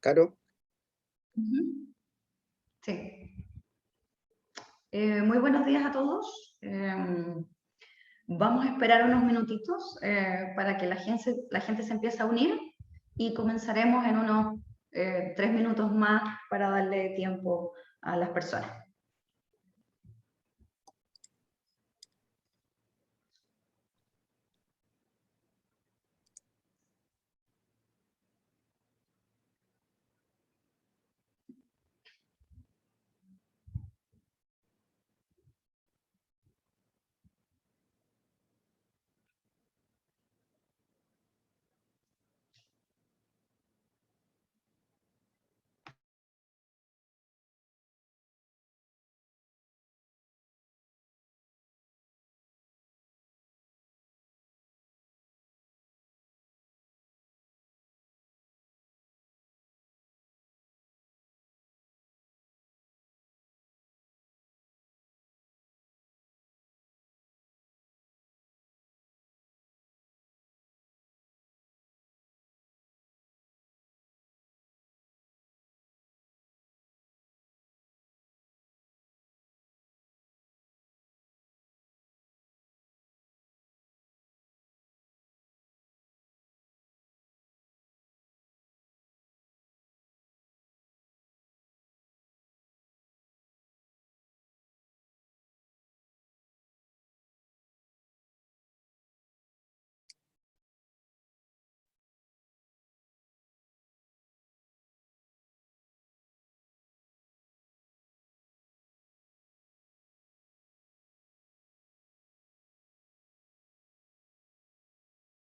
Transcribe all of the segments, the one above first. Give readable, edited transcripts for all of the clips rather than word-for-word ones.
Caro. Ujú. Sí. Muy buenos días a todos. Vamos a esperar unos minutitos para que la gente se empiece a unir y comenzaremos en unos 3 minutos más para darle tiempo a las personas.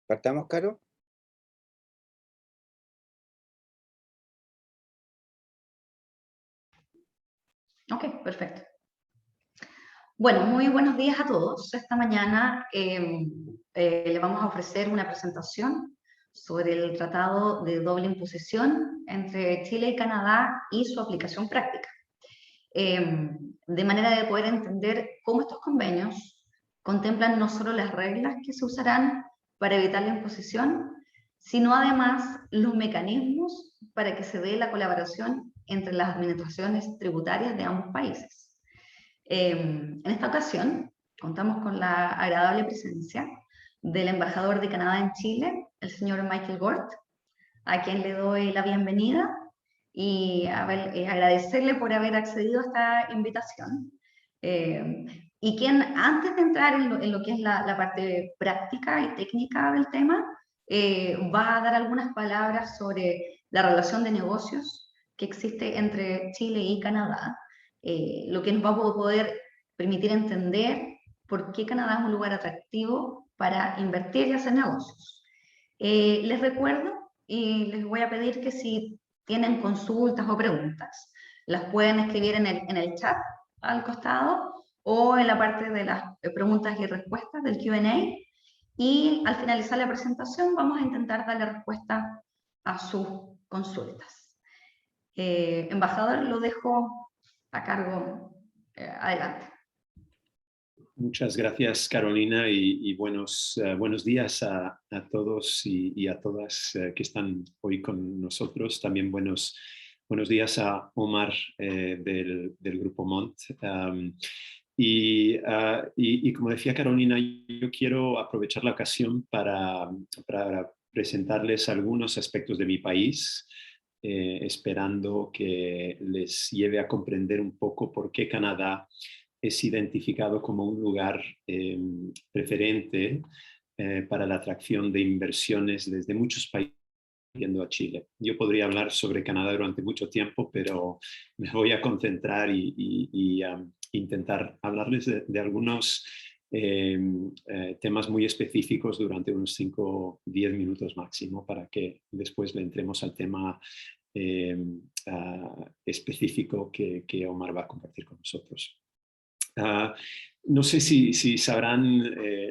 ¿Partamos, Caro? Ok, perfecto. Bueno, muy buenos días a todos. Esta mañana le vamos a ofrecer una presentación sobre el Tratado de Doble Imposición entre Chile y Canadá y su aplicación práctica. De manera de poder entender cómo estos convenios contemplan no solo las reglas que se usarán para evitar la imposición, sino además los mecanismos para que se dé la colaboración entre las administraciones tributarias de ambos países. En esta ocasión contamos con la agradable presencia del embajador de Canadá en Chile, el señor Michael Gort, a quien le doy la bienvenida y agradecerle por haber accedido a esta invitación. Y quien, antes de entrar en lo que es la parte práctica y técnica del tema, va a dar algunas palabras sobre la relación de negocios que existe entre Chile y Canadá, lo que nos va a poder permitir entender por qué Canadá es un lugar atractivo para invertir y hacer negocios. Les recuerdo y les voy a pedir que si tienen consultas o preguntas, las pueden escribir en el chat al costado o en la parte de las preguntas y respuestas del Q&A, y al finalizar la presentación vamos a intentar darle respuesta a sus consultas. Embajador, lo dejo a cargo. Adelante. Muchas gracias, Carolina, y buenos días a todos y a todas que están hoy con nosotros. También buenos días a Omar del Grupo Mont. Y como decía Carolina, yo quiero aprovechar la ocasión para presentarles algunos aspectos de mi país, esperando que les lleve a comprender un poco por qué Canadá es identificado como un lugar preferente para la atracción de inversiones desde muchos países, yendo a Chile. Yo podría hablar sobre Canadá durante mucho tiempo, pero me voy a concentrar y intentar hablarles de algunos temas muy específicos durante unos 5 o 10 minutos máximo, para que después le entremos al tema específico que Omar va a compartir con nosotros. No sé si sabrán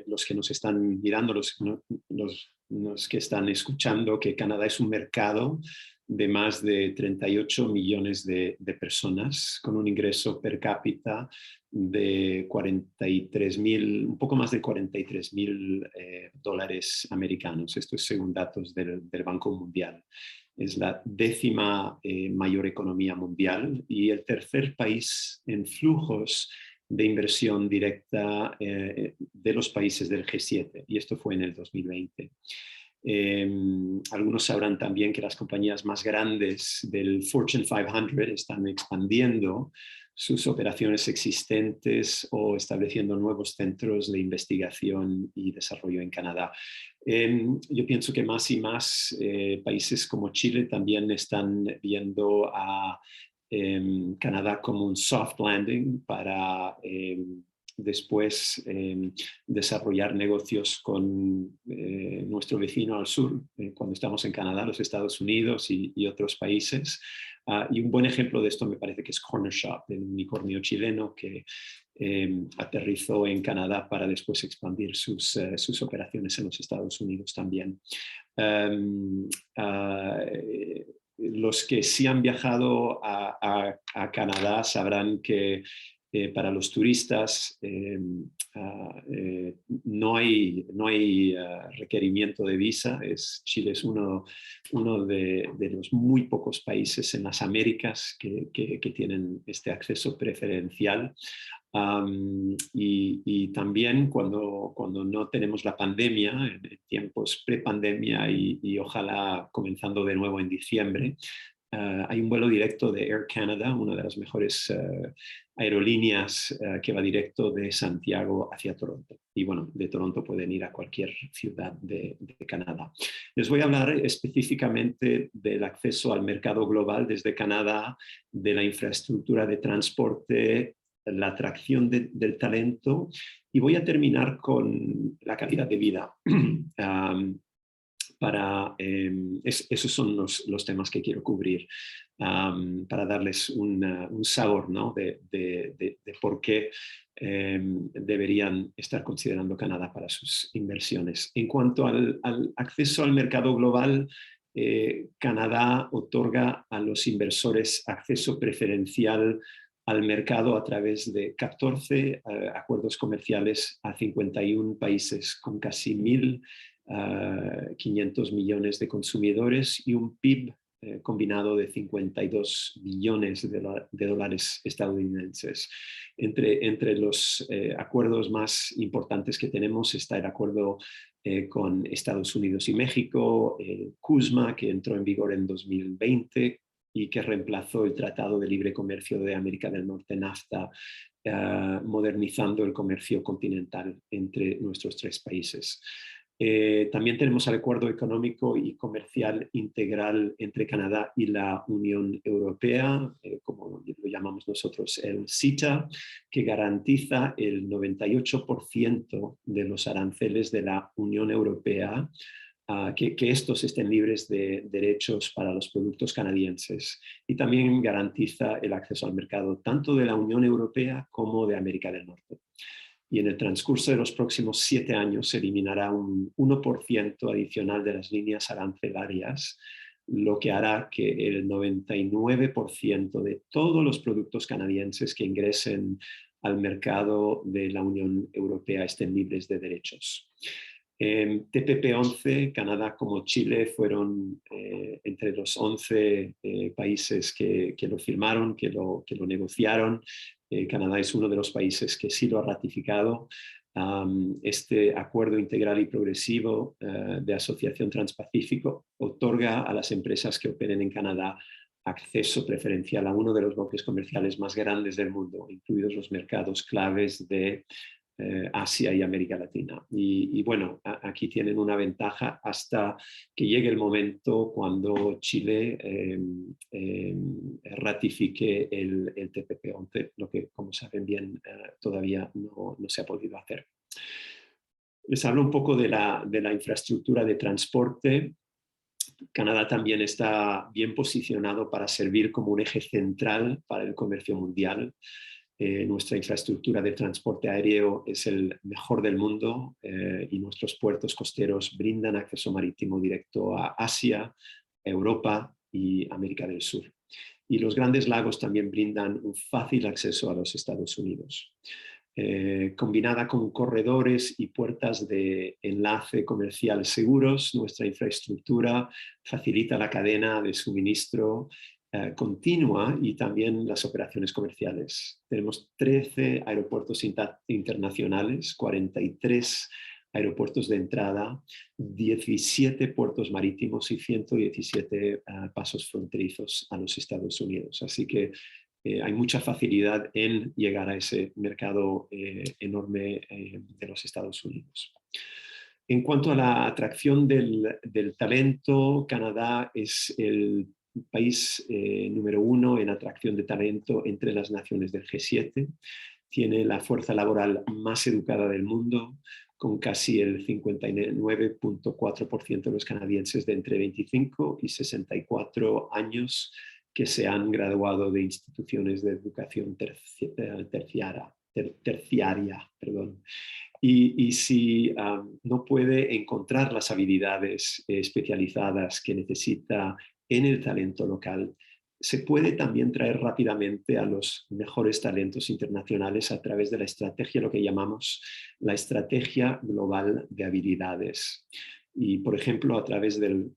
los que nos están mirando, los que están escuchando, que Canadá es un mercado de más de 38 millones de personas, con un ingreso per cápita de 43.000, un poco más de 43.000 dólares americanos. Esto es según datos del Banco Mundial. Es la 10ª mayor economía mundial y el tercer país en flujos de inversión directa de los países del G7, y esto fue en el 2020. Algunos sabrán también que las compañías más grandes del Fortune 500 están expandiendo sus operaciones existentes o estableciendo nuevos centros de investigación y desarrollo en Canadá. Yo pienso que más y más países como Chile también están viendo a Canadá como un soft landing para después desarrollar negocios con nuestro vecino al sur, cuando estamos en Canadá, los Estados Unidos y otros países. Y un buen ejemplo de esto me parece que es Cornershop, el unicornio chileno que aterrizó en Canadá para después expandir sus operaciones en los Estados Unidos también. Los que sí han viajado a Canadá sabrán que para los turistas no hay requerimiento de visa. Chile es uno de los muy pocos países en las Américas que tienen este acceso preferencial. Y también cuando no tenemos la pandemia, en tiempos pre-pandemia y ojalá comenzando de nuevo en diciembre, hay un vuelo directo de Air Canada, una de las mejores aerolíneas que va directo de Santiago hacia Toronto. Y bueno, de Toronto pueden ir a cualquier ciudad de Canadá. Les voy a hablar específicamente del acceso al mercado global desde Canadá, de la infraestructura de transporte, la atracción del talento, y voy a terminar con la calidad de vida. Esos son los temas que quiero cubrir, para darles un sabor, ¿no? de por qué deberían estar considerando Canadá para sus inversiones. En cuanto al acceso al mercado global, Canadá otorga a los inversores acceso preferencial al mercado a través de 14 acuerdos comerciales a 51 países con casi 1.500 millones de consumidores y un PIB combinado de 52 billones de dólares estadounidenses. Entre los acuerdos más importantes que tenemos está el acuerdo con Estados Unidos y México, el CUSMA, que entró en vigor en 2020 y que reemplazó el Tratado de Libre Comercio de América del Norte, NAFTA, modernizando el comercio continental entre nuestros tres países. También tenemos el Acuerdo Económico y Comercial Integral entre Canadá y la Unión Europea, como lo llamamos nosotros el CETA, que garantiza el 98% de los aranceles de la Unión Europea, que estos estén libres de derechos para los productos canadienses, y también garantiza el acceso al mercado tanto de la Unión Europea como de América del Norte. Y en el transcurso de los próximos 7 años se eliminará un 1% adicional de las líneas arancelarias, lo que hará que el 99% de todos los productos canadienses que ingresen al mercado de la Unión Europea estén libres de derechos. TPP-11, Canadá como Chile fueron entre los 11 países que lo firmaron, que lo negociaron. Canadá es uno de los países que sí lo ha ratificado. Este acuerdo integral y progresivo de asociación transpacífico otorga a las empresas que operen en Canadá acceso preferencial a uno de los bloques comerciales más grandes del mundo, incluidos los mercados claves de Asia y América Latina. Y bueno, aquí tienen una ventaja hasta que llegue el momento cuando Chile ratifique el TPP-11, lo que, como saben bien, todavía no se ha podido hacer. Les hablo un poco de la infraestructura de transporte. Canadá también está bien posicionado para servir como un eje central para el comercio mundial. Nuestra infraestructura de transporte aéreo es el mejor del mundo y nuestros puertos costeros brindan acceso marítimo directo a Asia, Europa, y América del Sur. Y los Grandes Lagos también brindan un fácil acceso a los Estados Unidos. Combinada con corredores y puertas de enlace comercial seguros, nuestra infraestructura facilita la cadena de suministro continua y también las operaciones comerciales. Tenemos 13 aeropuertos internacionales, 43 aeropuertos de entrada, 17 puertos marítimos y 117 pasos fronterizos a los Estados Unidos. Así que hay mucha facilidad en llegar a ese mercado enorme de los Estados Unidos. En cuanto a la atracción del talento, Canadá es el país número 1 en atracción de talento entre las naciones del G7. Tiene la fuerza laboral más educada del mundo, con casi el 59.4% de los canadienses de entre 25 y 64 años que se han graduado de instituciones de educación terciaria. Y si no puede encontrar las habilidades especializadas que necesita en el talento local, se puede también traer rápidamente a los mejores talentos internacionales a través de la estrategia, lo que llamamos la estrategia global de habilidades. Y, por ejemplo, a través de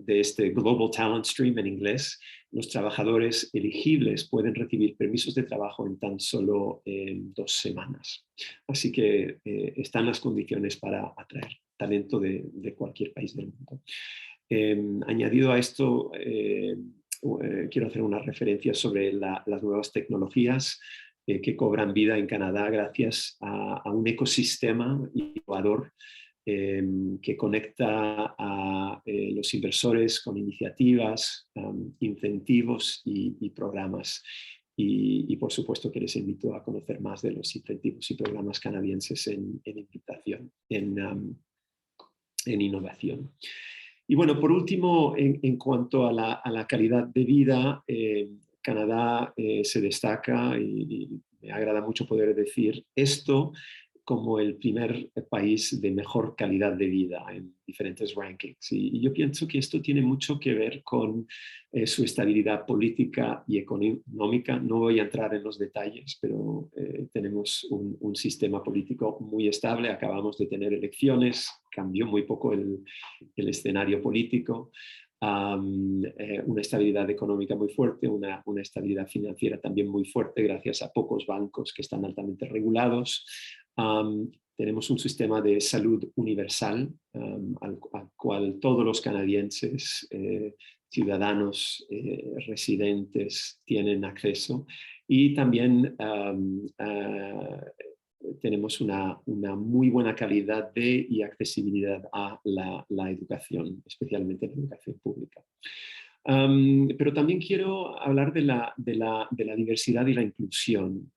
este Global Talent Stream en inglés, los trabajadores elegibles pueden recibir permisos de trabajo en tan solo 2 semanas. Así que están las condiciones para atraer talento de cualquier país del mundo. Añadido a esto, quiero hacer una referencia sobre las nuevas tecnologías que cobran vida en Canadá gracias a un ecosistema innovador que conecta a los inversores con iniciativas, incentivos y programas. Y por supuesto que les invito a conocer más de los incentivos y programas canadienses en innovación. Y bueno, por último, en cuanto a la calidad de vida, Canadá se destaca y me agrada mucho poder decir esto como el primer país de mejor calidad de vida en diferentes rankings. Y yo pienso que esto tiene mucho que ver con su estabilidad política y económica. No voy a entrar en los detalles, pero tenemos un sistema político muy estable. Acabamos de tener elecciones, cambió muy poco el escenario político. Una estabilidad económica muy fuerte, una estabilidad financiera también muy fuerte gracias a pocos bancos que están altamente regulados. Tenemos un sistema de salud universal al cual todos los canadienses, ciudadanos, residentes tienen acceso y también tenemos una muy buena calidad y accesibilidad a la educación, especialmente la educación pública. Pero también quiero hablar de la diversidad y la inclusión.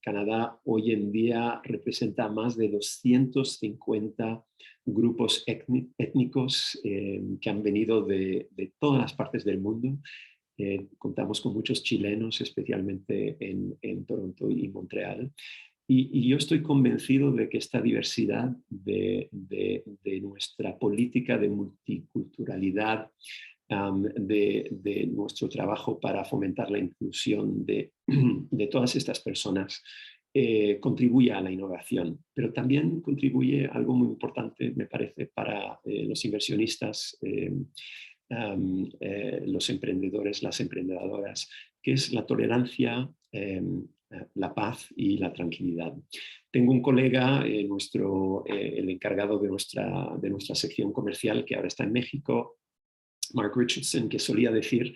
Canadá hoy en día representa más de 250 grupos étnicos que han venido de todas las partes del mundo. Contamos con muchos chilenos, especialmente en Toronto y Montreal. Y yo estoy convencido de que esta diversidad de nuestra política de multiculturalidad, de nuestro trabajo para fomentar la inclusión de todas estas personas, contribuye a la innovación, pero también contribuye a algo muy importante, me parece, para los inversionistas, los emprendedores, las emprendedoras, que es la tolerancia, la paz y la tranquilidad. Tengo un colega, el encargado de nuestra sección comercial, que ahora está en México, Mark Richardson, que solía decir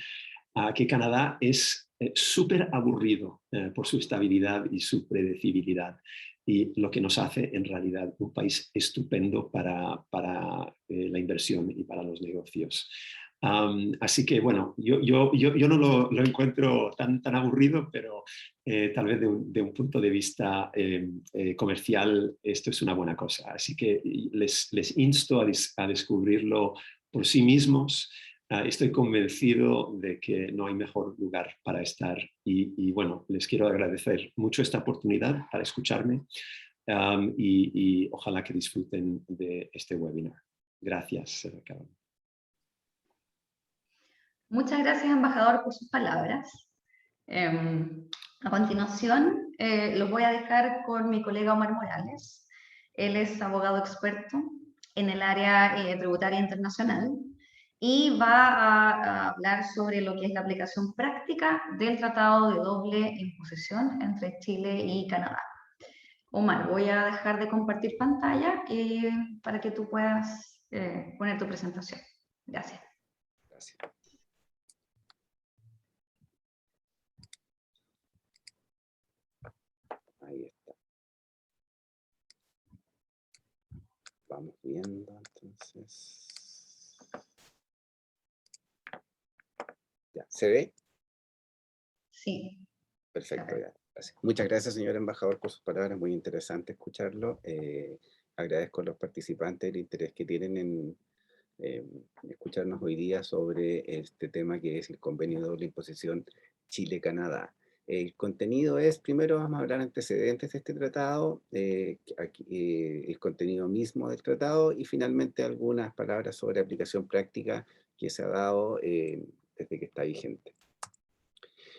que Canadá es súper aburrido por su estabilidad y su predecibilidad, y lo que nos hace en realidad un país estupendo para la inversión y para los negocios. Así que bueno, yo no lo encuentro tan aburrido, pero tal vez de un punto de vista comercial esto es una buena cosa. Así que les insto a descubrirlo por sí mismos. Estoy convencido de que no hay mejor lugar para estar y bueno, les quiero agradecer mucho esta oportunidad para escucharme y ojalá que disfruten de este webinar. Gracias, Carol. Muchas gracias, embajador, por sus palabras. A continuación, los voy a dejar con mi colega Omar Morales. Él es abogado experto en el área tributaria internacional y va a hablar sobre lo que es la aplicación práctica del Tratado de Doble Imposición entre Chile y Canadá. Omar, voy a dejar de compartir pantalla para que tú puedas poner tu presentación. Gracias. Gracias. Ahí está. Vamos viendo, entonces. Ya, ¿se ve? Sí. Perfecto, ya. Gracias. Muchas gracias, señor embajador, por sus palabras. Muy interesante escucharlo. Agradezco a los participantes el interés que tienen en escucharnos hoy día sobre este tema que es el convenio de doble imposición Chile-Canadá. El contenido es, primero vamos a hablar antecedentes de este tratado, el contenido mismo del tratado y finalmente algunas palabras sobre aplicación práctica que se ha dado desde que está vigente.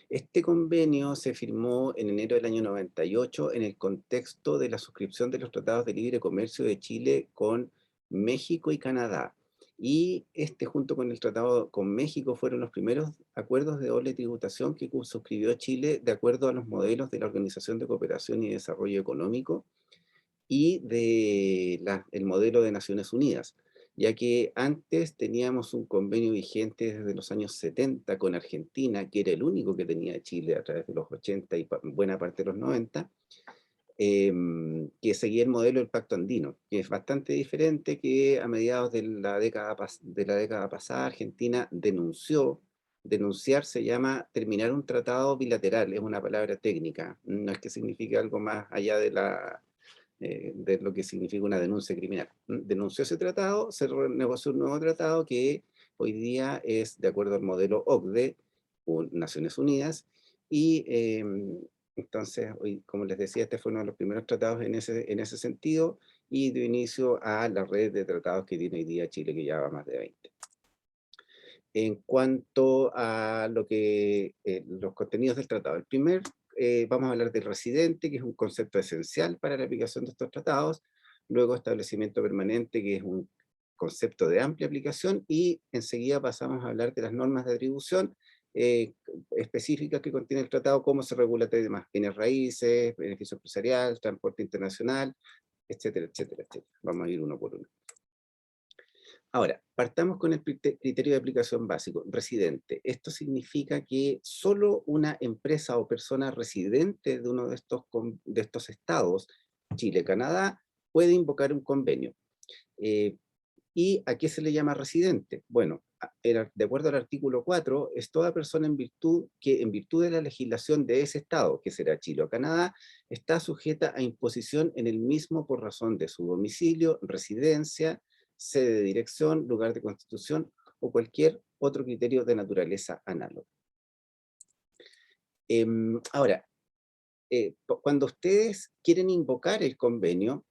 Este convenio se firmó en enero del año 98 en el contexto de la suscripción de los tratados de libre comercio de Chile con México y Canadá. Y junto con el tratado con México, fueron los primeros acuerdos de doble tributación que suscribió Chile de acuerdo a los modelos de la Organización de Cooperación y Desarrollo Económico y del modelo de Naciones Unidas, ya que antes teníamos un convenio vigente desde los años 70 con Argentina, que era el único que tenía Chile a través de los 80 y buena parte de los 90, que seguía el modelo del Pacto Andino, que es bastante diferente, que a mediados de la década pasada Argentina denunció. Denunciar se llama terminar un tratado bilateral, es una palabra técnica, no es que signifique algo más allá de lo que significa una denuncia criminal. Denunció ese tratado, se negoció un nuevo tratado que hoy día es de acuerdo al modelo OCDE, Naciones Unidas, y entonces, hoy, como les decía, este fue uno de los primeros tratados en ese sentido, y dio inicio a la red de tratados que tiene hoy día Chile, que ya va más de 20. En cuanto a los contenidos del tratado, el primer, vamos a hablar del residente, que es un concepto esencial para la aplicación de estos tratados. Luego, establecimiento permanente, que es un concepto de amplia aplicación, y enseguida pasamos a hablar de las normas de atribución específicas que contiene el tratado, cómo se regula temas, bienes raíces, beneficio empresarial, transporte internacional, etcétera, etcétera, etcétera. Vamos a ir uno por uno. Ahora, partamos con el criterio de aplicación básico, residente. Esto significa que solo una empresa o persona residente de uno de estos estados, Chile, Canadá, puede invocar un convenio. ¿Y a qué se le llama residente? Bueno, de acuerdo al artículo 4, es toda persona en virtud de la legislación de ese estado, que será Chile o Canadá, está sujeta a imposición en el mismo por razón de su domicilio, residencia, sede de dirección, lugar de constitución o cualquier otro criterio de naturaleza análoga. Ahora, cuando ustedes quieren invocar el convenio,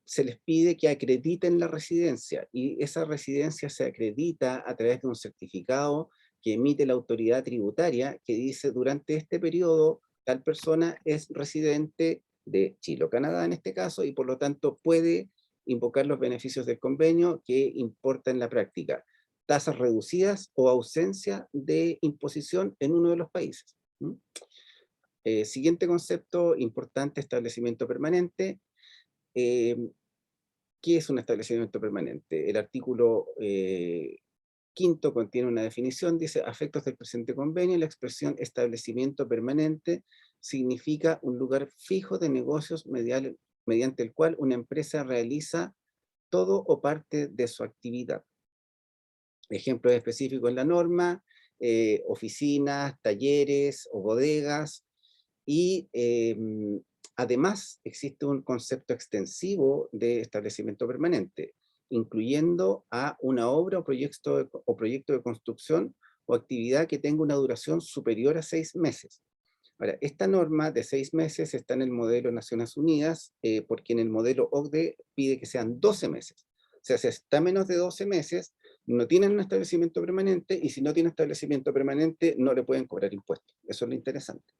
se les pide que acrediten la residencia, y esa residencia se acredita a través de un certificado que emite la autoridad tributaria que dice: durante este periodo tal persona es residente de Chile o Canadá en este caso, y por lo tanto puede invocar los beneficios del convenio que importa en la práctica: tasas reducidas o ausencia de imposición en uno de los países. Siguiente concepto importante: establecimiento permanente. ¿Qué es un establecimiento permanente? El artículo 5º contiene una definición, dice: a efectos del presente convenio, la expresión establecimiento permanente significa un lugar fijo de negocios mediante el cual una empresa realiza todo o parte de su actividad. Ejemplos específicos en la norma: oficinas, talleres o bodegas. Y además existe un concepto extensivo de establecimiento permanente, incluyendo a una obra o proyecto de construcción o actividad que tenga una duración superior a 6 meses. Ahora, esta norma de 6 meses está en el modelo Naciones Unidas, porque en el modelo OCDE pide que sean 12 meses. sea, si está menos de 12 meses, no tienen un establecimiento permanente, y si no tienen establecimiento permanente, no le pueden cobrar impuestos. Eso es lo interesante.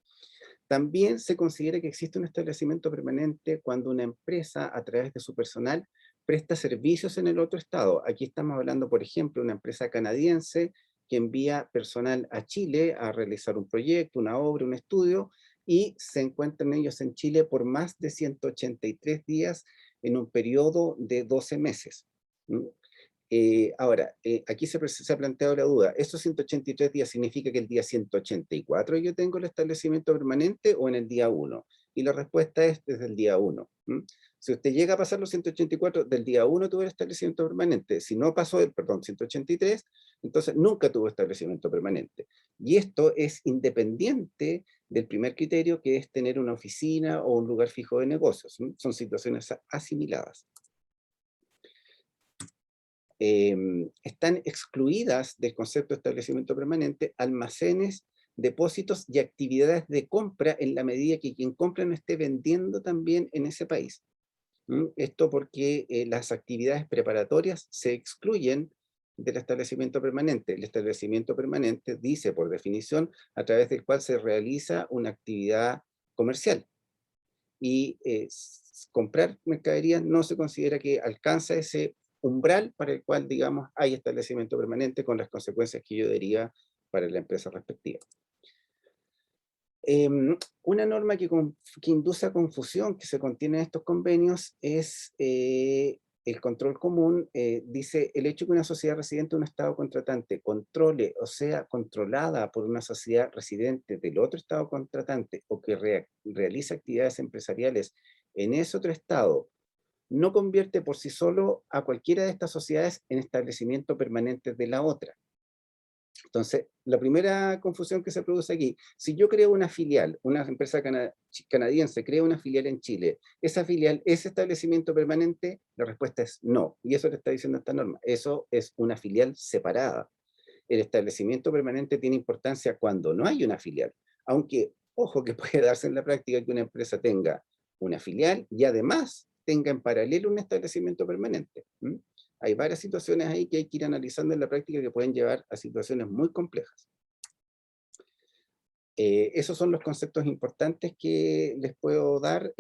También se considera que existe un establecimiento permanente cuando una empresa, a través de su personal, presta servicios en el otro estado. Aquí estamos hablando, por ejemplo, de una empresa canadiense que envía personal a Chile a realizar un proyecto, una obra, un estudio, y se encuentran ellos en Chile por más de 183 días en un periodo de 12 meses. ¿Mm? Ahora, aquí se ha planteado la duda, ¿estos 183 días significa que el día 184 yo tengo el establecimiento permanente o en el día 1? Y la respuesta es desde el día 1. Si usted llega a pasar los 184, del día 1 tuvo el establecimiento permanente. Si no pasó el, perdón, 183, entonces nunca tuvo establecimiento permanente. Y esto es independiente del primer criterio, que es tener una oficina o un lugar fijo de negocios. Son situaciones asimiladas. Están excluidas del concepto de establecimiento permanente almacenes, depósitos y actividades de compra en la medida que quien compra no esté vendiendo también en ese país. Esto porque las actividades preparatorias se excluyen del establecimiento permanente. El establecimiento permanente dice, por definición, a través del cual se realiza una actividad comercial. Y comprar mercaderías no se considera que alcanza ese umbral para el cual, digamos, hay establecimiento permanente, con las consecuencias que ello deriva para la empresa respectiva. Una norma que induce a confusión que se contiene en estos convenios es el control común. Dice, el hecho que una sociedad residente de un estado contratante controle, o sea, controlada por una sociedad residente del otro estado contratante, o que realiza actividades empresariales en ese otro estado, no convierte por sí solo a cualquiera de estas sociedades en establecimiento permanente de la otra. Entonces, la primera confusión que se produce aquí, si yo creo una filial, una empresa canadiense crea una filial en Chile, ¿esa filial es establecimiento permanente? La respuesta es no, y eso le está diciendo esta norma, eso es una filial separada. El establecimiento permanente tiene importancia cuando no hay una filial, aunque, ojo, que puede darse en la práctica que una empresa tenga una filial y además tenga en paralelo un establecimiento permanente. Hay varias situaciones ahí que hay que ir analizando en la práctica que pueden llevar a situaciones muy complejas. Esos son los conceptos importantes que les puedo dar,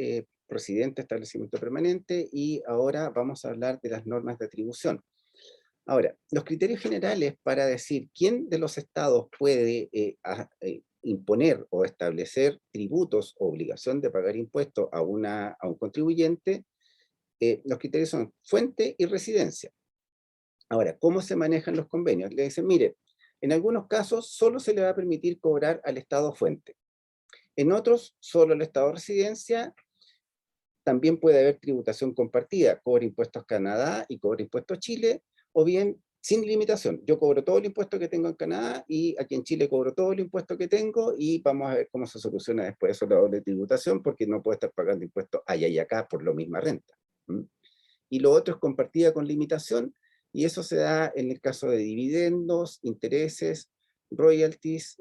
residente, establecimiento permanente, y ahora vamos a hablar de las normas de atribución. Ahora, los criterios generales para decir quién de los estados puede imponer o establecer tributos o obligación de pagar impuestos a un contribuyente, los criterios son fuente y residencia. Ahora, ¿cómo se manejan los convenios? Le dicen, mire, en algunos casos solo se le va a permitir cobrar al estado fuente. En otros, solo al estado residencia. También puede haber tributación compartida, cobra impuestos Canadá y cobra impuestos Chile, o bien sin limitación. Yo cobro todo el impuesto que tengo en Canadá y aquí en Chile cobro todo el impuesto que tengo, y vamos a ver cómo se soluciona después eso, la doble tributación, porque no puedo estar pagando impuestos allá y acá por la misma renta. Y lo otro es compartida con limitación, y eso se da en el caso de dividendos, intereses, royalties,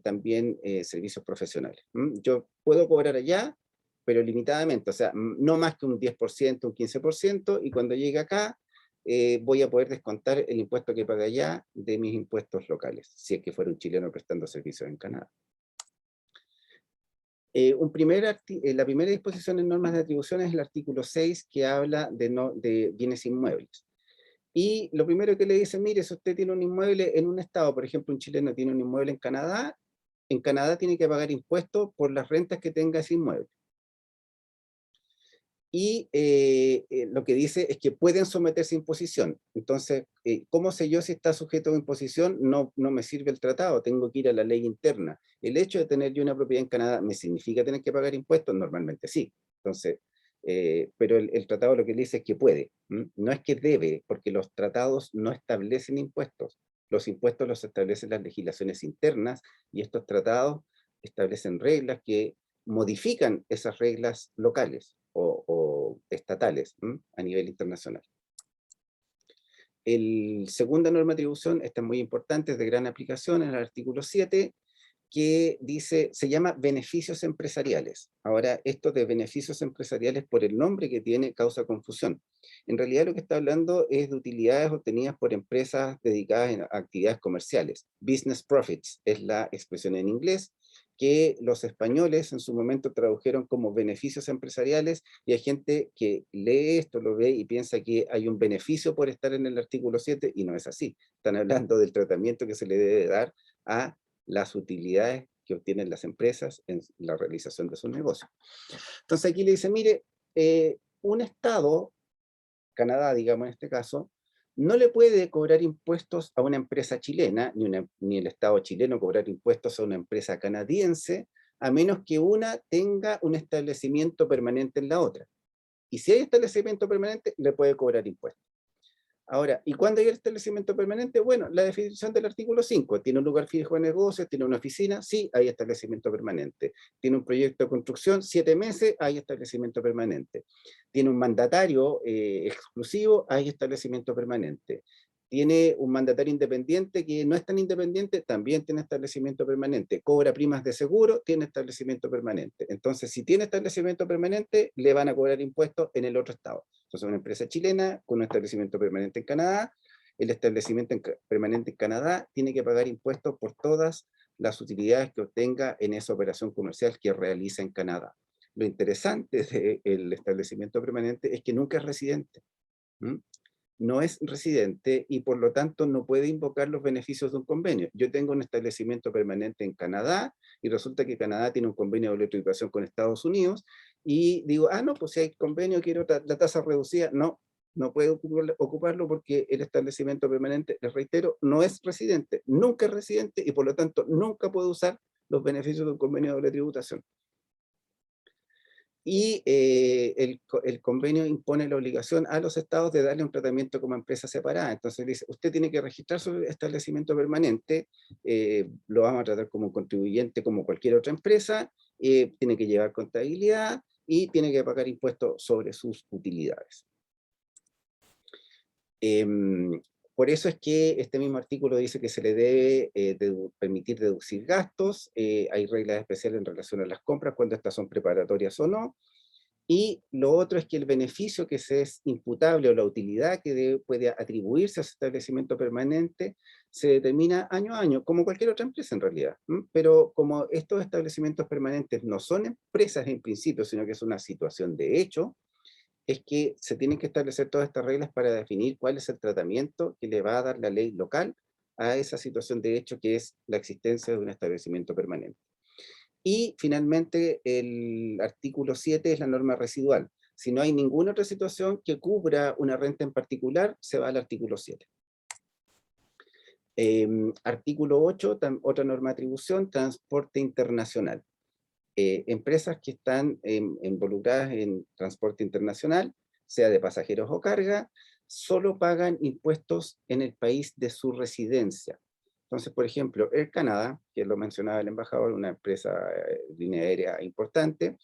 también servicios profesionales. Yo puedo cobrar allá, pero limitadamente, o sea, no más que un 10%, un 15%, y cuando llegue acá, voy a poder descontar el impuesto que paga allá de mis impuestos locales, si es que fuera un chileno prestando servicios en Canadá. La primera disposición en normas de atribución es el artículo 6, que habla de bienes inmuebles. Y lo primero que le dicen, mire, si usted tiene un inmueble en un estado, por ejemplo, un chileno tiene un inmueble en Canadá tiene que pagar impuestos por las rentas que tenga ese inmueble. Y lo que dice es que pueden someterse a imposición. Entonces, ¿cómo sé yo si está sujeto a imposición? No me sirve el tratado, tengo que ir a la ley interna. ¿El hecho de tener yo una propiedad en Canadá me significa tener que pagar impuestos? Normalmente sí. Entonces, pero el tratado lo que dice es que puede, no es que debe, porque los tratados no establecen impuestos. Los impuestos los establecen las legislaciones internas, y estos tratados establecen reglas que modifican esas reglas locales o estatales a nivel internacional. El segunda norma de atribución, esta es muy importante, es de gran aplicación, en el artículo 7, que dice, se llama beneficios empresariales. Ahora, esto de beneficios empresariales por el nombre que tiene causa confusión. En realidad lo que está hablando es de utilidades obtenidas por empresas dedicadas a actividades comerciales. Business profits es la expresión en inglés, que los españoles en su momento tradujeron como beneficios empresariales, y hay gente que lee esto, lo ve y piensa que hay un beneficio por estar en el artículo 7, y no es así. Están hablando del tratamiento que se le debe dar a las utilidades que obtienen las empresas en la realización de sus negocios. Entonces aquí le dice, mire, un Estado, Canadá, digamos en este caso, no le puede cobrar impuestos a una empresa chilena, ni el Estado chileno cobrar impuestos a una empresa canadiense, a menos que una tenga un establecimiento permanente en la otra. Y si hay establecimiento permanente, le puede cobrar impuestos. Ahora, ¿y cuándo hay el establecimiento permanente? Bueno, la definición del artículo 5, ¿tiene un lugar fijo de negocios? ¿Tiene una oficina? Sí, hay establecimiento permanente. ¿Tiene un proyecto de construcción? 7 meses, hay establecimiento permanente. ¿Tiene un mandatario exclusivo? Hay establecimiento permanente. ¿Tiene un mandatario independiente que no es tan independiente? También tiene establecimiento permanente. ¿Cobra primas de seguro? Tiene establecimiento permanente. Entonces, si tiene establecimiento permanente, le van a cobrar impuestos en el otro estado. Entonces, una empresa chilena con un establecimiento permanente en Canadá, el establecimiento permanente en Canadá tiene que pagar impuestos por todas las utilidades que obtenga en esa operación comercial que realiza en Canadá. Lo interesante del establecimiento permanente es que nunca es residente. No es residente y por lo tanto no puede invocar los beneficios de un convenio. Yo tengo un establecimiento permanente en Canadá y resulta que Canadá tiene un convenio de doble tributación con Estados Unidos y digo, no, pues si hay convenio, quiero la tasa reducida. No, no puede ocuparlo porque el establecimiento permanente, les reitero, no es residente, nunca es residente y por lo tanto nunca puede usar los beneficios de un convenio de doble tributación. Y el convenio impone la obligación a los estados de darle un tratamiento como empresa separada. Entonces dice, usted tiene que registrar su establecimiento permanente, lo vamos a tratar como contribuyente como cualquier otra empresa, tiene que llevar contabilidad y tiene que pagar impuestos sobre sus utilidades. Por eso es que este mismo artículo dice que se le debe permitir deducir gastos, hay reglas especiales en relación a las compras, cuando estas son preparatorias o no, y lo otro es que el beneficio que se es imputable o la utilidad que puede atribuirse a ese establecimiento permanente se determina año a año, como cualquier otra empresa en realidad. Pero como estos establecimientos permanentes no son empresas en principio, sino que es una situación de hecho, es que se tienen que establecer todas estas reglas para definir cuál es el tratamiento que le va a dar la ley local a esa situación de hecho que es la existencia de un establecimiento permanente. Y finalmente el artículo 7 es la norma residual. Si no hay ninguna otra situación que cubra una renta en particular, se va al artículo 7. Artículo 8, otra norma de atribución, transporte internacional. Empresas que están involucradas en transporte internacional, sea de pasajeros o carga, solo pagan impuestos en el país de su residencia. Entonces, por ejemplo, Air Canada, que lo mencionaba el embajador, una empresa de línea aérea importante,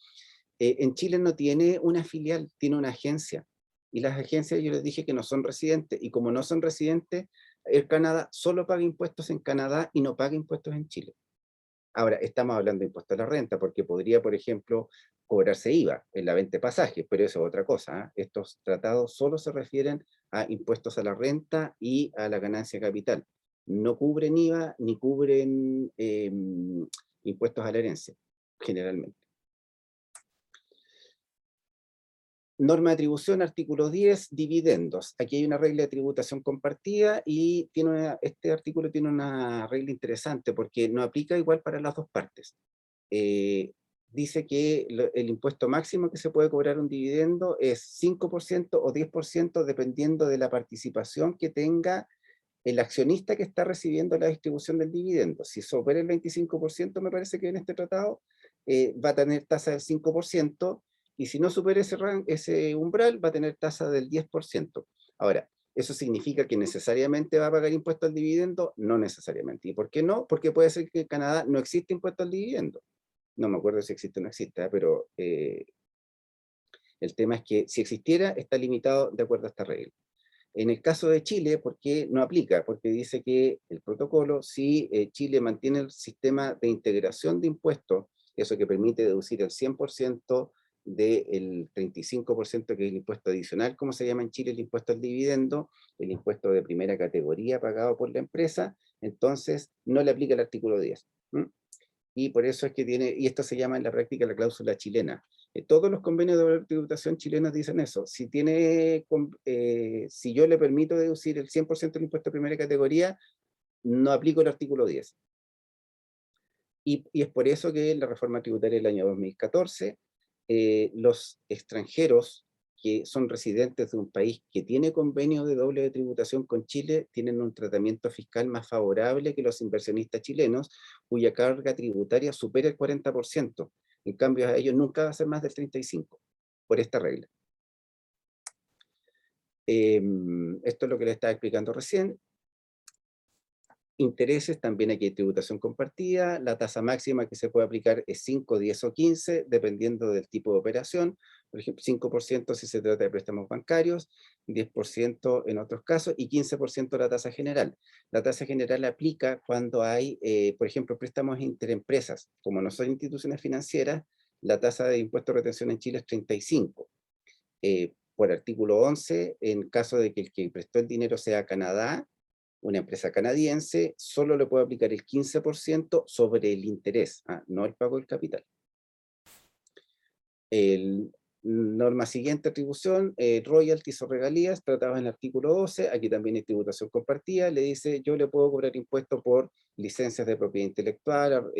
en Chile no tiene una filial, tiene una agencia. Y las agencias, yo les dije que no son residentes, y como no son residentes, Air Canada solo paga impuestos en Canadá y no paga impuestos en Chile. Ahora, estamos hablando de impuesto a la renta, porque podría, por ejemplo, cobrarse IVA en la venta de pasajes, pero eso es otra cosa. Estos tratados solo se refieren a impuestos a la renta y a la ganancia capital. No cubren IVA ni cubren impuestos a la herencia, generalmente. Norma de atribución, artículo 10, dividendos. Aquí hay una regla de tributación compartida y este artículo tiene una regla interesante porque no aplica igual para las dos partes. Dice que el impuesto máximo que se puede cobrar un dividendo es 5% o 10% dependiendo de la participación que tenga el accionista que está recibiendo la distribución del dividendo. Si supera el 25%, me parece que en este tratado va a tener tasa del 5%, y si no supera ese umbral, va a tener tasa del 10%. Ahora, ¿eso significa que necesariamente va a pagar impuesto al dividendo? No necesariamente. ¿Y por qué no? Porque puede ser que en Canadá no existe impuesto al dividendo. No me acuerdo si existe o no existe, pero el tema es que si existiera, está limitado de acuerdo a esta regla. En el caso de Chile, ¿por qué no aplica? Porque dice que el protocolo, si Chile mantiene el sistema de integración de impuestos, eso que permite deducir el 100% del 35% que es el impuesto adicional, como se llama en Chile, el impuesto al dividendo, el impuesto de primera categoría pagado por la empresa, entonces no le aplica el artículo 10. ¿Mm? Y por eso es que tiene, y esto se llama en la práctica la cláusula chilena. Todos los convenios de tributación chilenos dicen eso. Si yo le permito deducir el 100% del impuesto de primera categoría, no aplico el artículo 10. Y es por eso que en la reforma tributaria del año 2014, los extranjeros que son residentes de un país que tiene convenio de doble tributación con Chile tienen un tratamiento fiscal más favorable que los inversionistas chilenos, cuya carga tributaria supera el 40%. En cambio, a ellos nunca va a ser más del 35%, por esta regla. Esto es lo que les estaba explicando recién. Intereses, también aquí hay tributación compartida. La tasa máxima que se puede aplicar es 5, 10 o 15, dependiendo del tipo de operación. Por ejemplo, 5% si se trata de préstamos bancarios, 10% en otros casos y 15% la tasa general. La tasa general aplica cuando hay, por ejemplo, préstamos interempresas. Como no son instituciones financieras, la tasa de impuesto de retención en Chile es 35. Por artículo 11, en caso de que el que prestó el dinero sea Canadá, una empresa canadiense, solo le puede aplicar el 15% sobre el interés, no el pago del capital. Norma siguiente, atribución, royalties o regalías, tratados en el artículo 12, aquí también hay tributación compartida, le dice, yo le puedo cobrar impuesto por licencias de propiedad intelectual,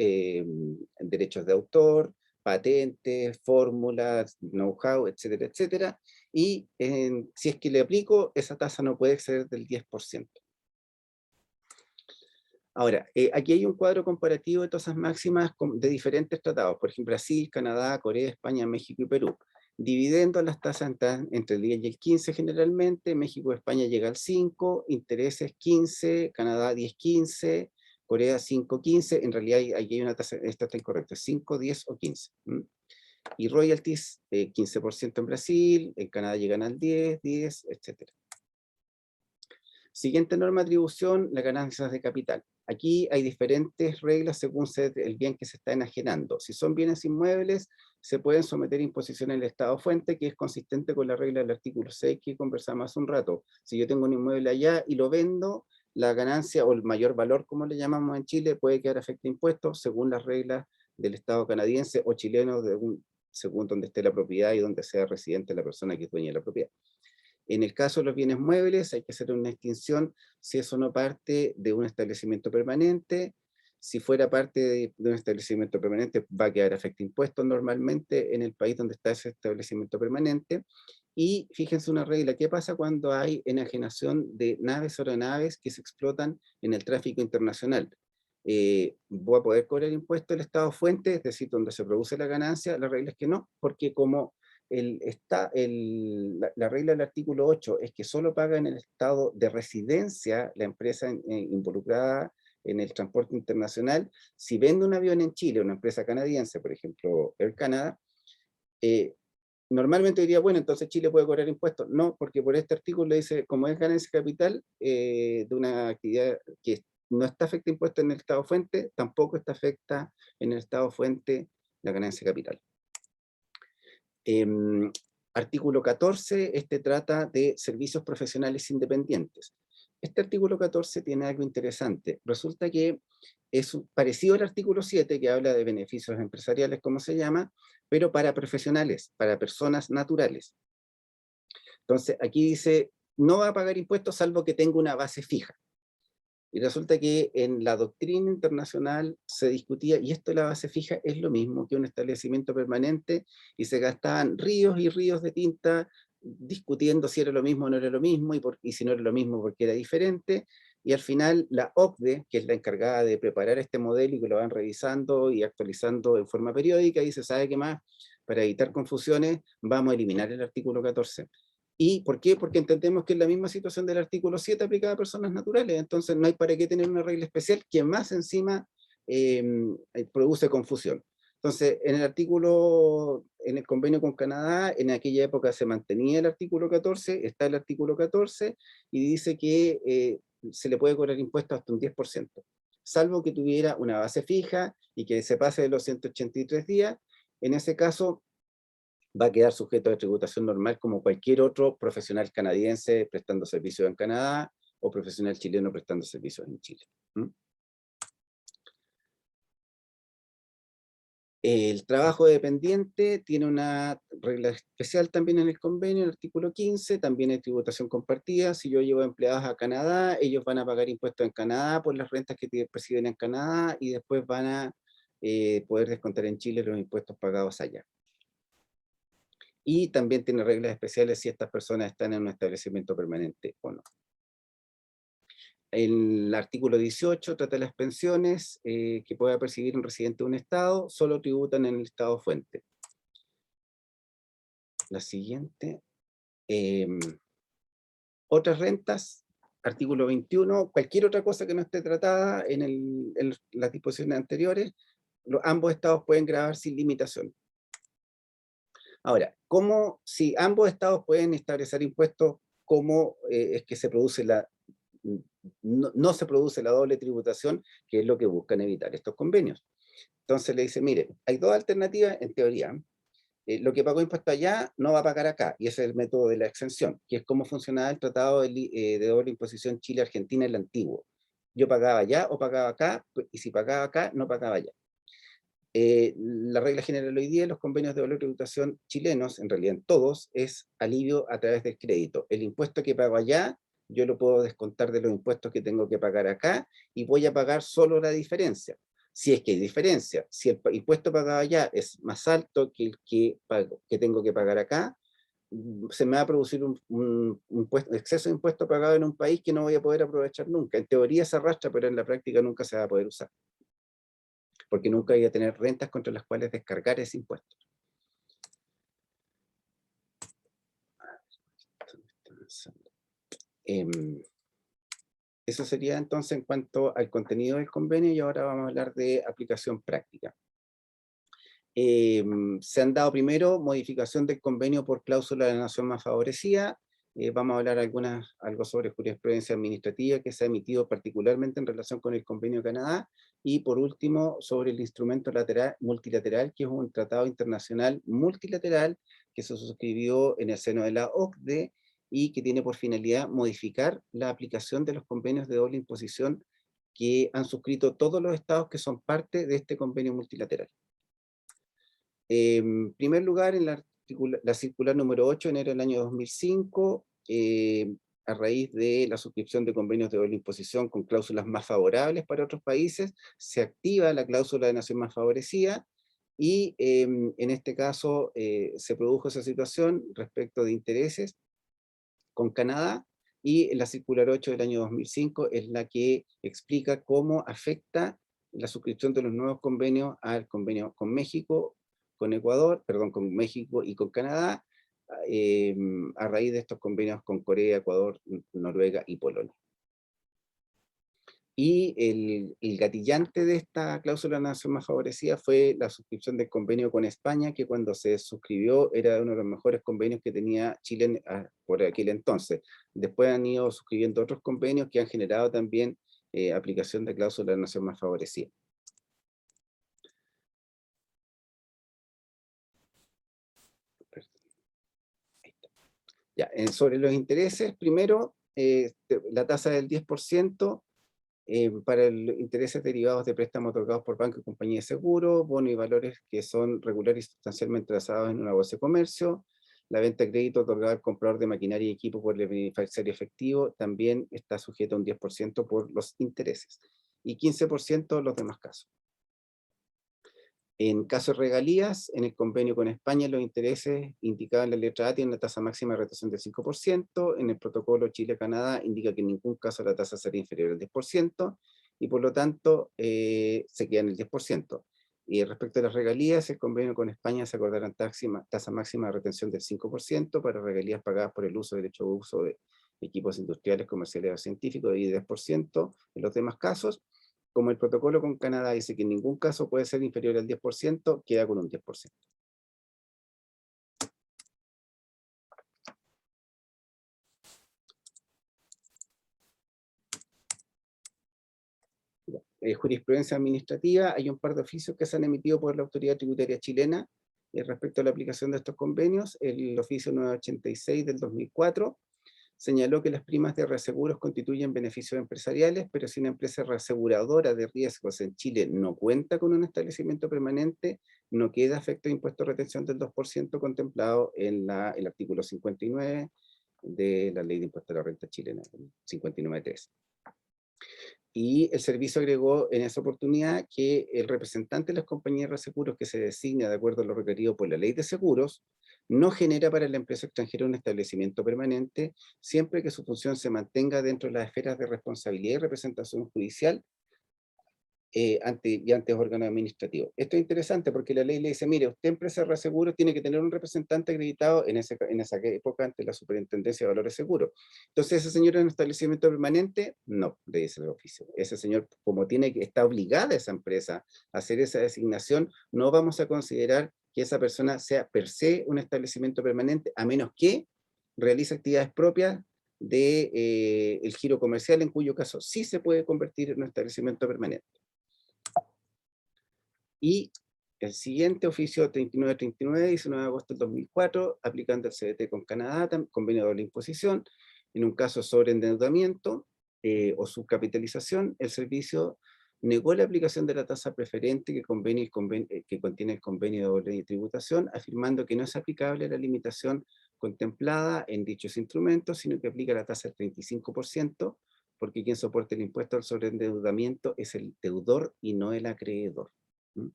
derechos de autor, patentes, fórmulas, know-how, etcétera, etcétera, y si es que le aplico, esa tasa no puede exceder del 10%. Ahora, aquí hay un cuadro comparativo de tasas máximas de diferentes tratados, por ejemplo, Brasil, Canadá, Corea, España, México y Perú. Dividendos, las tasas están entre el 10 y el 15 generalmente, México y España llega al 5, intereses 15, Canadá 10, 15, Corea 5, 15, en realidad aquí hay una tasa, esta está incorrecta, 5, 10 o 15. Y royalties, 15% en Brasil, en Canadá llegan al 10, 10, etc. Siguiente norma de atribución, las ganancias de capital. Aquí hay diferentes reglas según el bien que se está enajenando. Si son bienes inmuebles, se pueden someter a imposición en el estado fuente, que es consistente con la regla del artículo 6 que conversamos hace un rato. Si yo tengo un inmueble allá y lo vendo, la ganancia o el mayor valor, como le llamamos en Chile, puede quedar afecto a impuestos según las reglas del estado canadiense o chileno, según donde esté la propiedad y donde sea residente la persona que es dueña de la propiedad. En el caso de los bienes muebles hay que hacer una extinción si eso no parte de un establecimiento permanente. Si fuera parte de un establecimiento permanente va a quedar afecto a impuestos normalmente en el país donde está ese establecimiento permanente. Y fíjense una regla, ¿qué pasa cuando hay enajenación de naves o aeronaves que se explotan en el tráfico internacional? ¿Voy a poder cobrar impuesto del estado fuente, es decir, donde se produce la ganancia? La regla es que no, porque como la regla del artículo 8 es que solo paga en el estado de residencia la empresa involucrada en el transporte internacional. Si vende un avión en Chile, una empresa canadiense, por ejemplo, Air Canada, normalmente diría, bueno, entonces Chile puede cobrar impuestos. No, porque por este artículo le dice, como es ganancia capital de una actividad que no está afecta a impuestos en el estado fuente, tampoco está afecta en el estado fuente la ganancia capital. Artículo 14, este trata de servicios profesionales independientes. Este artículo 14 tiene algo interesante. Resulta que es parecido al artículo 7, que habla de beneficios empresariales, como se llama, pero para profesionales, para personas naturales. Entonces, aquí dice, no va a pagar impuestos salvo que tenga una base fija. Y resulta que en la doctrina internacional se discutía, y esto de la base fija es lo mismo que un establecimiento permanente, y se gastaban ríos y ríos de tinta discutiendo si era lo mismo o no era lo mismo, y si no era lo mismo porque era diferente, y al final la OCDE, que es la encargada de preparar este modelo y que lo van revisando y actualizando en forma periódica, dice, ¿sabe qué más? Para evitar confusiones, vamos a eliminar el artículo 14. ¿Y por qué? Porque entendemos que es la misma situación del artículo 7 aplicada a personas naturales, entonces no hay para qué tener una regla especial que más encima produce confusión. Entonces, en el artículo en el convenio con Canadá, en aquella época se mantenía el artículo 14, está el artículo 14, y dice que se le puede cobrar impuestos hasta un 10%, salvo que tuviera una base fija y que se pase de los 183 días. En ese caso, va a quedar sujeto a tributación normal como cualquier otro profesional canadiense prestando servicios en Canadá o profesional chileno prestando servicios en Chile. ¿Mm? El trabajo dependiente tiene una regla especial también en el convenio, en el artículo 15, también hay tributación compartida. Si yo llevo empleados a Canadá, ellos van a pagar impuestos en Canadá por las rentas que perciben en Canadá y después van a poder descontar en Chile los impuestos pagados allá. Y también tiene reglas especiales si estas personas están en un establecimiento permanente o no. El artículo 18 trata de las pensiones que pueda percibir un residente de un estado, solo tributan en el estado fuente. La siguiente. Otras rentas, artículo 21, cualquier otra cosa que no esté tratada en las disposiciones anteriores, ambos estados pueden gravar sin limitación. Ahora, ¿cómo, si ambos estados pueden establecer impuestos, cómo es que se produce no se produce la doble tributación, que es lo que buscan evitar estos convenios? Entonces le dice, mire, hay dos alternativas en teoría. Lo que pagó impuesto allá no va a pagar acá, y ese es el método de la exención, que es cómo funcionaba el tratado de doble imposición Chile-Argentina, el antiguo. Yo pagaba allá o pagaba acá, y si pagaba acá, no pagaba allá. La regla general hoy día en los convenios de doble tributación chilenos, en realidad en todos, es alivio a través del crédito. El impuesto que pago allá, yo lo puedo descontar de los impuestos que tengo que pagar acá, y voy a pagar solo la diferencia. Si es que hay diferencia, si el impuesto pagado allá es más alto que el que tengo que pagar acá, se me va a producir un exceso de impuesto pagado en un país que no voy a poder aprovechar nunca. En teoría se arrastra, pero en la práctica nunca se va a poder usar, porque nunca voy a tener rentas contra las cuales descargar ese impuesto. Eso sería entonces en cuanto al contenido del convenio, y ahora vamos a hablar de aplicación práctica. Se han dado primero modificación del convenio por cláusula de la nación más favorecida. Vamos a hablar algo sobre jurisprudencia administrativa que se ha emitido particularmente en relación con el convenio de Canadá, y por último sobre el instrumento multilateral, que es un tratado internacional multilateral que se suscribió en el seno de la OCDE y que tiene por finalidad modificar la aplicación de los convenios de doble imposición que han suscrito todos los estados que son parte de este convenio multilateral. En primer lugar, en la circular número 8 de enero del año 2005, a raíz de la suscripción de convenios de doble imposición con cláusulas más favorables para otros países, se activa la cláusula de nación más favorecida, y en este caso se produjo esa situación respecto de intereses con Canadá, y la circular 8 del año 2005 es la que explica cómo afecta la suscripción de los nuevos convenios al convenio con México, con Ecuador, perdón, con México y con Canadá, a raíz de estos convenios con Corea, Ecuador, Noruega y Polonia. Y el gatillante de esta cláusula de nación más favorecida fue la suscripción del convenio con España, que cuando se suscribió era uno de los mejores convenios que tenía Chile por aquel entonces. Después han ido suscribiendo otros convenios que han generado también aplicación de cláusula de nación más favorecida. Ya, sobre los intereses, primero, la tasa del 10%, para intereses derivados de préstamos otorgados por banco y compañía de seguro, bonos y valores que son regulares y sustancialmente basados en una bolsa de comercio. La venta de crédito otorgada al comprador de maquinaria y equipo por el beneficiario efectivo también está sujeto a un 10% por los intereses, y 15% los demás casos. En caso de regalías, en el convenio con España, los intereses indicados en la letra A tienen una tasa máxima de retención del 5%, en el protocolo Chile-Canadá indica que en ningún caso la tasa sería inferior al 10%, y por lo tanto se queda en el 10%. Y respecto a las regalías, el convenio con España se acordará tasa máxima de retención del 5% para regalías pagadas por el uso, derecho de uso de equipos industriales, comerciales o científicos, y 10% en los demás casos. Como el protocolo con Canadá dice que en ningún caso puede ser inferior al 10%, queda con un 10%. jurisprudencia administrativa, hay un par de oficios que se han emitido por la autoridad tributaria chilena respecto a la aplicación de estos convenios. El oficio 986 del 2004 señaló que las primas de reaseguros constituyen beneficios empresariales, pero si una empresa reaseguradora de riesgos en Chile no cuenta con un establecimiento permanente, no queda afecto de impuesto de retención del 2% contemplado en el artículo 59 de la Ley de Impuesto a la Renta chilena, 59.3. Y el servicio agregó en esa oportunidad que el representante de las compañías de reaseguros que se designa de acuerdo a lo requerido por la Ley de Seguros no genera para la empresa extranjera un establecimiento permanente siempre que su función se mantenga dentro de las esferas de responsabilidad y representación judicial ante órganos administrativos. Esto es interesante porque la ley le dice, mire, usted empresa de reaseguro tiene que tener un representante acreditado en esa época ante la Superintendencia de Valores Seguros. Entonces, ¿ese señor es un establecimiento permanente? No, le dice el oficio. Ese señor, como está obligada esa empresa a hacer esa designación, no vamos a considerar que esa persona sea per se un establecimiento permanente, a menos que realice actividades propias de el giro comercial, en cuyo caso sí se puede convertir en un establecimiento permanente. Y el siguiente oficio 3939, 19 de agosto del 2004, aplicando el CBT con Canadá, convenio de doble imposición, en un caso sobre endeudamiento o subcapitalización, el servicio negó la aplicación de la tasa preferente que contiene el convenio de doble tributación, afirmando que no es aplicable la limitación contemplada en dichos instrumentos, sino que aplica la tasa del 35%, porque quien soporta el impuesto al sobreendeudamiento es el deudor y no el acreedor.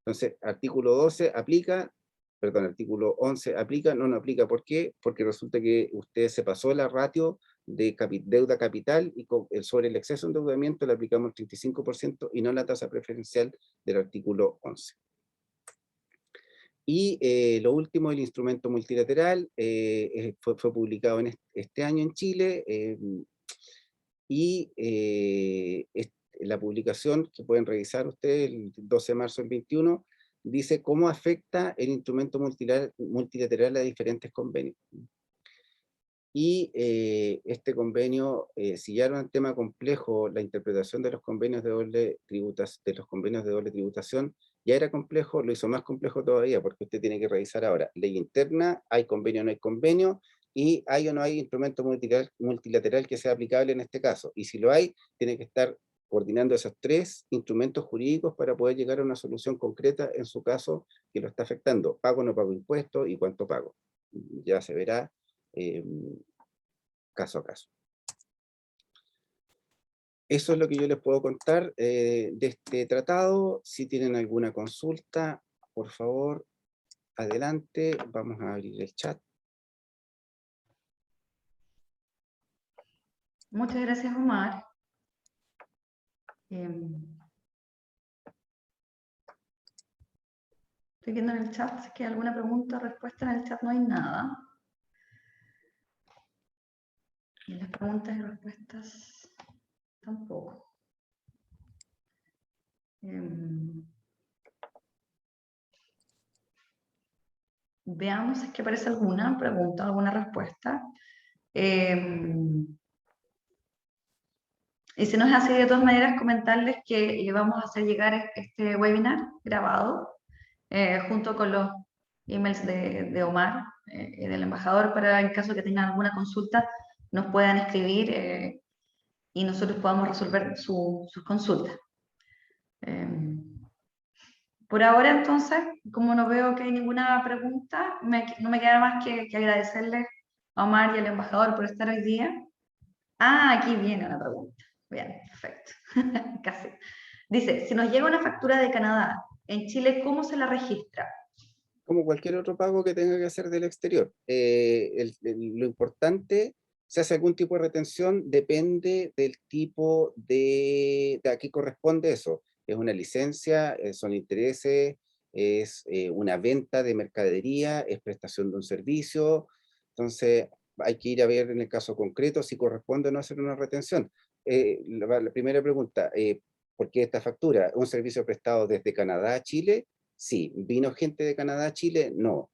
Entonces, artículo 12 aplica, perdón, artículo 11 aplica, no aplica. ¿Por qué? Porque resulta que usted se pasó la ratio de deuda capital y sobre el exceso de endeudamiento le aplicamos el 35% y no la tasa preferencial del artículo 11. Y lo último, el instrumento multilateral, fue publicado en este año en Chile, la publicación que pueden revisar ustedes el 12 de marzo del 21, dice cómo afecta el instrumento multilateral a diferentes convenios. Y este convenio, si ya era un tema complejo, la interpretación de los convenios de doble tributación, ya era complejo, lo hizo más complejo todavía, porque usted tiene que revisar ahora ley interna, hay convenio o no hay convenio, y hay o no hay instrumento multilateral que sea aplicable en este caso. Y si lo hay, tiene que estar coordinando esos tres instrumentos jurídicos para poder llegar a una solución concreta en su caso que lo está afectando. ¿Pago o no pago impuestos y cuánto pago? Ya se verá caso a caso. Eso es lo que yo les puedo contar de este tratado. Si tienen alguna consulta, por favor, adelante. Vamos a abrir el chat. Muchas gracias, Omar. Estoy viendo en el chat si es que hay alguna pregunta o respuesta. En el chat no hay nada. Y las preguntas y respuestas tampoco. Veamos si es que aparece alguna pregunta, alguna respuesta. Y si no es así, de todas maneras, comentarles que vamos a hacer llegar este webinar grabado junto con los emails de Omar y del embajador para en caso que tengan alguna consulta nos puedan escribir y nosotros podamos resolver sus consultas. Por ahora, entonces, como no veo que hay ninguna pregunta, no me queda más que agradecerles a Omar y al embajador por estar hoy día. Ah, aquí viene una pregunta. Bien, perfecto. Casi. Dice, si nos llega una factura de Canadá, en Chile, ¿cómo se la registra? Como cualquier otro pago que tenga que hacer del exterior. Lo importante, si hace algún tipo de retención, depende del tipo a qué corresponde eso. Es una licencia, son intereses, es una venta de mercadería, es prestación de un servicio. Entonces, hay que ir a ver en el caso concreto si corresponde o no hacer una retención. La primera pregunta, ¿por qué esta factura? ¿Un servicio prestado desde Canadá a Chile? Sí. ¿Vino gente de Canadá a Chile? No.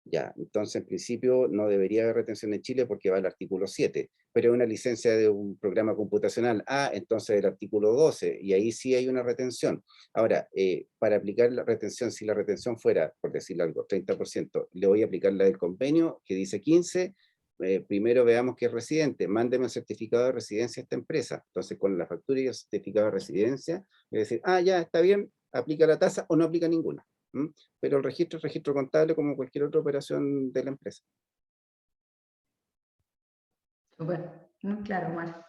Ya, entonces en principio no debería haber retención en Chile porque va al artículo 7, pero es una licencia de un programa computacional. Entonces el artículo 12, y ahí sí hay una retención. Ahora, para aplicar la retención, si la retención fuera, por decirlo algo, 30%, le voy a aplicar la del convenio que dice 15. Primero veamos que es residente, mándeme un certificado de residencia a esta empresa. Entonces con la factura y el certificado de residencia, voy a decir, ya, está bien, aplica la tasa o no aplica ninguna. Pero el registro es registro contable como cualquier otra operación de la empresa. Súper, muy claro, Omar.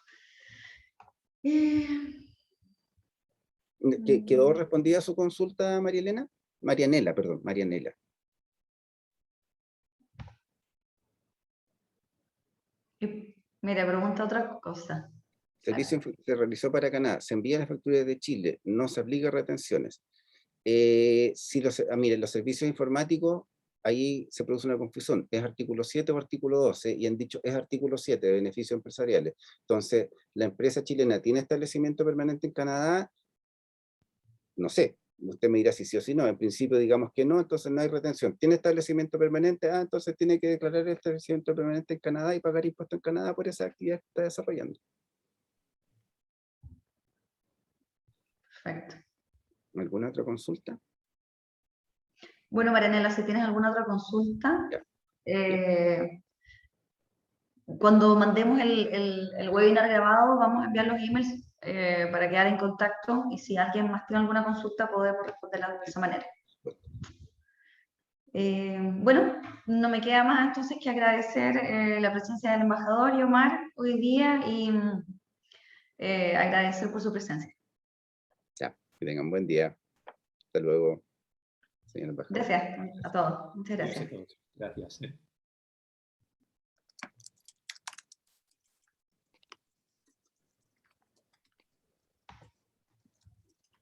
¿Quedó respondida su consulta, María Elena? Marianela, perdón, Marianela. Mira, pregunta otra cosa. Servicio se realizó para Canadá, se envía la factura de Chile, no se aplica retenciones. Miren, los servicios informáticos, ahí se produce una confusión, ¿es artículo 7 o artículo 12? Y han dicho, es artículo 7, de beneficios empresariales. Entonces, la empresa chilena tiene establecimiento permanente en Canadá, no sé, usted me dirá si sí o si no, en principio digamos que no, entonces no hay retención. ¿Tiene establecimiento permanente? Entonces tiene que declarar el establecimiento permanente en Canadá y pagar impuestos en Canadá por esa actividad que está desarrollando. Perfecto. ¿Alguna otra consulta? Bueno, Marianela, si tienes alguna otra consulta, Ya. cuando mandemos el webinar grabado, vamos a enviar los emails para quedar en contacto, y si alguien más tiene alguna consulta, podemos responderla de esa manera. Bueno, no me queda más entonces que agradecer la presencia del embajador y Omar hoy día, y agradecer por su presencia. Ya, que tengan buen día. Hasta luego, señor embajador. Gracias a todos. Muchas gracias. Gracias.